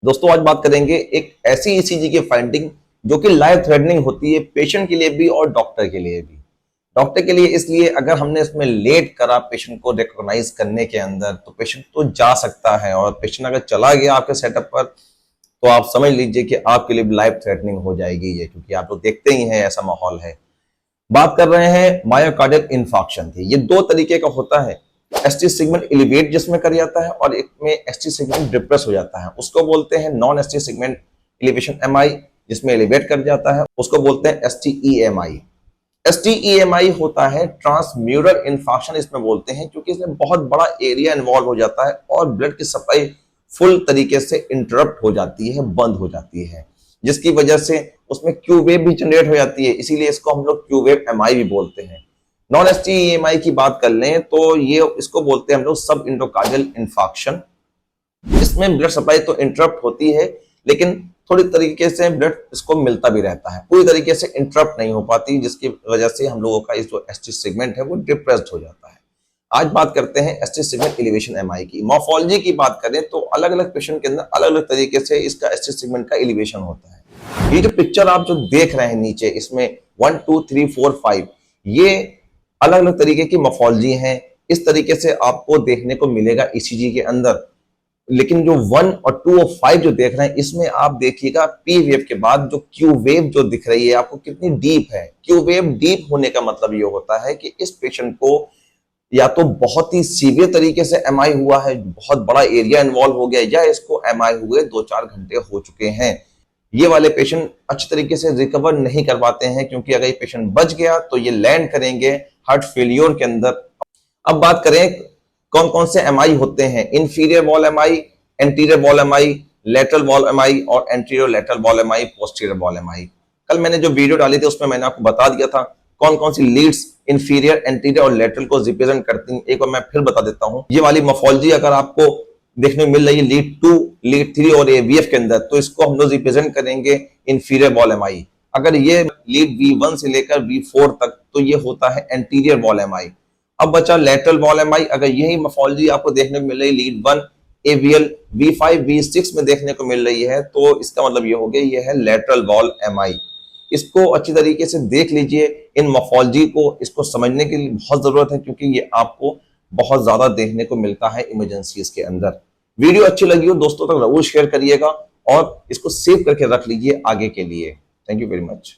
दोस्तों आज बात करेंगे एक ऐसी ईसीजी की फाइंडिंग जो कि लाइफ थ्रेटनिंग होती है पेशेंट के लिए भी और डॉक्टर के लिए भी। डॉक्टर के लिए इसलिए अगर हमने इसमें लेट करा पेशेंट को रिकॉग्नाइज करने के अंदर तो पेशेंट तो जा सकता है, और पेशेंट अगर चला गया आपके सेटअप पर तो आप समझ लीजिए कि आपके लिए लाइफ थ्रेटनिंग हो जाएगी ये, क्योंकि आप लोग देखते ही हैं ऐसा माहौल है। बात कर रहे हैं मायोकार्डियल इन्फार्क्शन की। ये दो तरीके का होता है, एसटी सेगमेंट एलिवेट जिसमें कर जाता है और एक में एसटी सेगमेंट डिप्रेस हो जाता है। उसको बोलते हैं non ST segment elevation MI, जिसमें एलिवेट कर जाता है उसको बोलते हैं एसटीईएमआई। एसटीईएमआई होता है ट्रांसम्यूरल इन्फार्क्शन इसमें बोलते हैं, क्योंकि इसमें बहुत बड़ा एरिया इन्वॉल्व हो जाता है और ब्लड की सप्लाई फुल तरीके से इंटरप्ट हो जाती है, बंद हो जाती है, जिसकी वजह से उसमें क्यू वेव भी जनरेट हो जाती है। इसीलिए इसको हम लोग क्यू वेव एमआई भी बोलते हैं। नॉन एसटीईएमआई की बात कर लें तो ये इसको बोलते हैं हम लोग सब इंडोकार्डियल इन्फार्क्शन। इसमें ब्लड सप्लाई तो इंटरप्ट होती है, लेकिन थोड़ी तरीके से ब्लड इसको मिलता भी रहता है, पूरी तरीके से इंटरप्ट नहीं हो पाती, जिसकी वजह से हम लोगों का इस जो एसटी सेगमेंट है वो डिप्रेस्ड हो जाता है। आज बात करते हैं एसटी सेगमेंट एलिवेशन एमआई की। मॉर्फोलॉजी की बात करें तो अलग अलग पेशेंट के अंदर अलग अलग तरीके से इसका एसटी सेगमेंट का एलिवेशन होता है। ये जो पिक्चर आप जो देख रहे हैं नीचे, इसमें 1 2 3 4 5 ये अलग अलग तरीके की मॉर्फोलॉजी हैं। इस तरीके से आपको देखने को मिलेगा ईसीजी के अंदर। लेकिन जो 1 और 2 और 5 जो देख रहे हैं, इसमें आप देखिएगा पी वेव के बाद जो क्यू वेव जो दिख रही है आपको कितनी डीप है। क्यू वेव डीप होने का मतलब ये होता है कि इस पेशेंट को या तो बहुत ही सीवियर तरीके से एमआई हुआ है, बहुत बड़ा एरिया इन्वॉल्व हो गया, या इसको एमआई हुए 2-4 घंटे हो चुके हैं। ये वाले पेशेंट अच्छी तरीके से रिकवर नहीं कर पाते हैं, क्योंकि अगर ये पेशेंट बच गया तो ये लैंड करेंगे हार्ट फेलियर के अंदर। अब बात करें कौन कौन से एमआई होते हैं। Inferior wall MI, anterior wall MI, lateral wall MI और anterior lateral wall MI, posterior wall MI. कल मैंने जो वीडियो डाली थी उसमें मैंने आपको बता दिया था कौन कौन सी लीड्स इंफीरियर, एंटीरियर और लेटरल को रिप्रेजेंट करती हैं। एक बार मैं फिर बता देता हूं। ये वाली मॉर्फोलॉजी अगर आपको देखने को मिल रही है लीड 2, लीड 3 और एवीएफ के अंदर, तो इसको हम लोग रिप्रेजेंट करेंगे इंफीरियर वॉल एमआई। अगर ये लीड V1 से लेकर V4 तक तो ये होता है एंटीरियर वॉल एमआई। अब बचा लेटरल वॉल एमआई। अगर यही मॉर्फोलॉजी आपको देखने को मिल रही है लीड 1, एवीएल V5 V6 में देखने को मिल रही है, तो इसका मतलब ये हो गया ये है लेटरल वॉल एमआई। इसको अच्छी तरीके से देख लीजिए, इन मॉर्फोलॉजी को इसको समझने की बहुत जरूरत है, क्योंकि ये आपको बहुत ज्यादा देखने को मिलता है इमरजेंसीज के अंदर। वीडियो अच्छी लगी हो दोस्तों तक जरूर शेयर करिएगा और इसको सेव करके रख लीजिए आगे के लिए। Thank you very much.